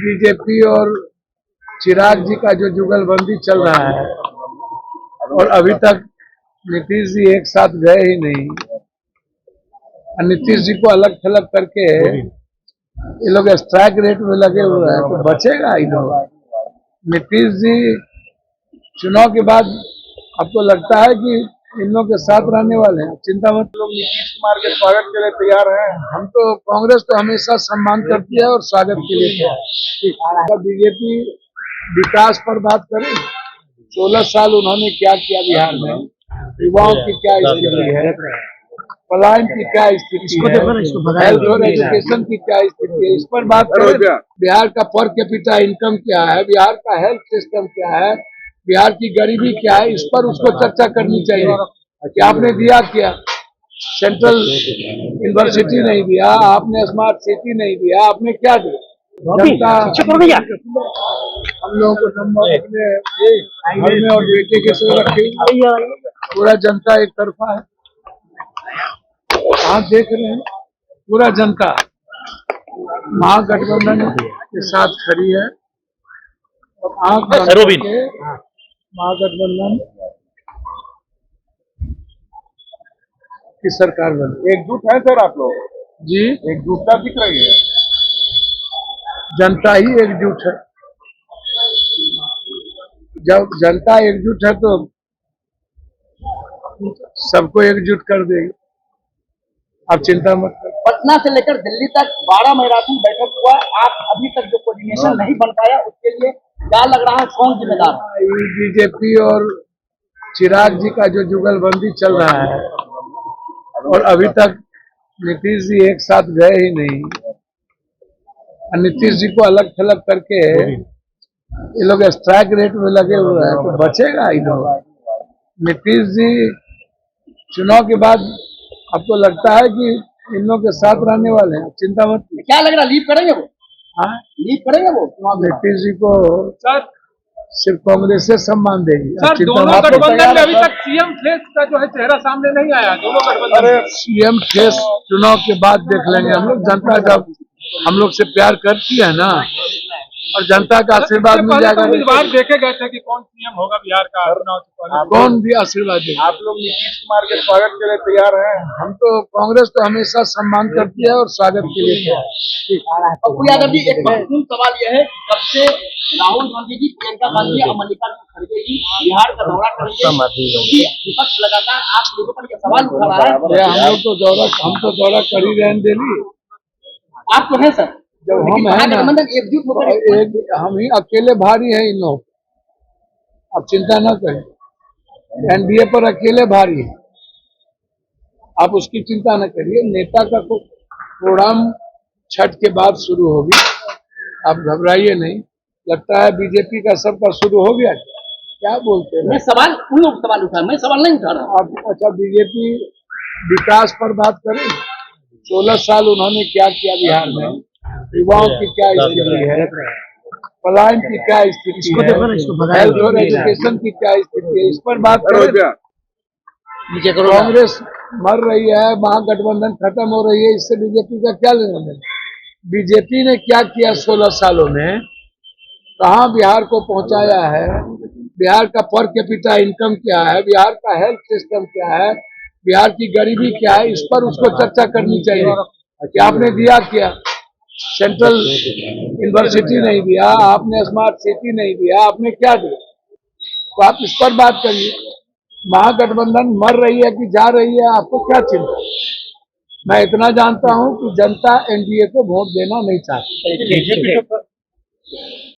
BJP और चिराग जी का जो जुगलबंदी चल रहा है और अभी तक नीतीश जी एक साथ गए ही नहीं और नीतीश जी को अलग थलग करके ये लोग स्ट्राइक रेट में लगे हुए हैं तो बचेगा इन लोग। नीतीश जी चुनाव के बाद आपको लगता है कि इन लोग के साथ रहने वाले हैं? चिंता मत। लोग नीतीश कुमार के स्वागत के लिए तैयार हैं। हम तो कांग्रेस तो हमेशा सम्मान करती है और स्वागत के लिए तैयार है। बीजेपी विकास पर बात करें, 16 साल उन्होंने क्या किया बिहार में, युवाओं की क्या स्थिति है, पलायन की क्या स्थिति है, हेल्थ और एजुकेशन की क्या स्थिति है, इस पर बात करें। बिहार का पर कैपिटा इनकम क्या है, बिहार का हेल्थ सिस्टम क्या है, बिहार की गरीबी क्या है, इस पर उसको चर्चा करनी चाहिए कि आपने दिया क्या। सेंट्रल यूनिवर्सिटी नहीं दिया आपने, स्मार्ट सिटी नहीं दिया आपने, क्या दिया? जनता हम लोगों को नंबर अपने घर में और बेटे के से रखे, पूरा जनता एक तरफा है। आप देख रहे हैं पूरा जनता महागठबंधन के साथ खड़ी है और आंख बंद के महागठबंधन की सरकार बनी। एकजुट है सर आप लोग? जी, एकजुटता दिख रही है। जनता ही एकजुट है। जब जनता एकजुट है तो सबको एकजुट कर देगी। आप चिंता मत करो। पटना से लेकर दिल्ली तक 12 मैराथन बैठक हुआ, आप अभी तक जो कोऑर्डिनेशन नहीं बन पाया उसके लिए क्या लग रहा है, कौन जिम्मेदार है? बीजेपी और चिराग जी का जो जुगलबंदी चल रहा है और अभी तक नीतीश जी एक साथ गए ही नहीं और नीतीश जी को अलग थलग करके ये लोग स्ट्राइक रेट में लगे हुए हैं तो बचेगा इन लोग। नीतीश जी चुनाव के बाद आपको लगता है कि इन लोग के साथ रहने वाले हैं? चिंता मत। क्या लग रहा है, लीव करेंगे वो? हाँ, लीव करेंगे वो चुनाव में? नीतीश जी को सिर्फ कांग्रेस से सम्मान देगी। सर, दोनों गठबंधन में अभी तक सीएम फेस का जो है चेहरा सामने नहीं आया। दोनों गठबंधन सीएम फेस चुनाव के बाद देख लेंगे हम लोग। जनता जब हम लोग से प्यार करती है ना और जनता का आशीर्वाद मिल जाएगा। उम्मीदवार देखे गए थे कि कौन सीएम होगा बिहार का, चुनाव से पहले कौन भी आशीर्वाद देगा। आप लोग नीतीश कुमार के स्वागत के लिए तैयार हैं। हम तो कांग्रेस तो हमेशा सम्मान करती है और स्वागत के लिए तैयार है। पप्पू यादव जी, एक महत्वपूर्ण सवाल यह है, कब से राहुल गांधी जी, प्रियंका गांधी और मल्लिकार्जुन खड़गे जी बिहार का दौरा करेंगे? विपक्ष लगातार आप लोगों पर यह सवाल उठा रहा है। हम तो दौरा कर ही रहे हैं डेली। आप तो है सर, जब हम है ना, एकजुट होकर हम ही अकेले भारी हैं इन लोग। आप चिंता न करें, एनडीए पर अकेले भारी है, आप उसकी चिंता न करिए। नेता का प्रोग्राम छठ के बाद शुरू होगी, आप घबराइए नहीं। लगता है बीजेपी का सबका शुरू हो गया, क्या बोलते हैं? मैं सवाल उन लोग सवाल उठा, मैं सवाल नहीं उठा रहा। आप अच्छा, बीजेपी विकास पर बात करें, 16 साल उन्होंने क्या किया बिहार में, युवाओं की क्या स्थिति है, पलायन की क्या स्थिति है, हेल्थ और एजुकेशन की क्या स्थिति है, इस पर बात करें। कांग्रेस मर रही है, महागठबंधन खत्म हो रही है, इससे बीजेपी का क्या लेना देना? बीजेपी ने क्या किया 16 सालों में, कहाँ बिहार को पहुंचाया है, बिहार का पर कैपिटा इनकम क्या है, बिहार का हेल्थ सिस्टम क्या है, बिहार की गरीबी क्या है, इस पर उसको चर्चा करनी चाहिए कि आपने दिया क्या। सेंट्रल यूनिवर्सिटी नहीं दिया आपने, स्मार्ट सिटी नहीं दिया आपने, क्या दिया? तो आप इस पर बात करिए। महागठबंधन मर रही है कि जा रही है, आपको क्या चिंता? मैं इतना जानता हूं कि जनता एनडीए को वोट देना नहीं चाहती।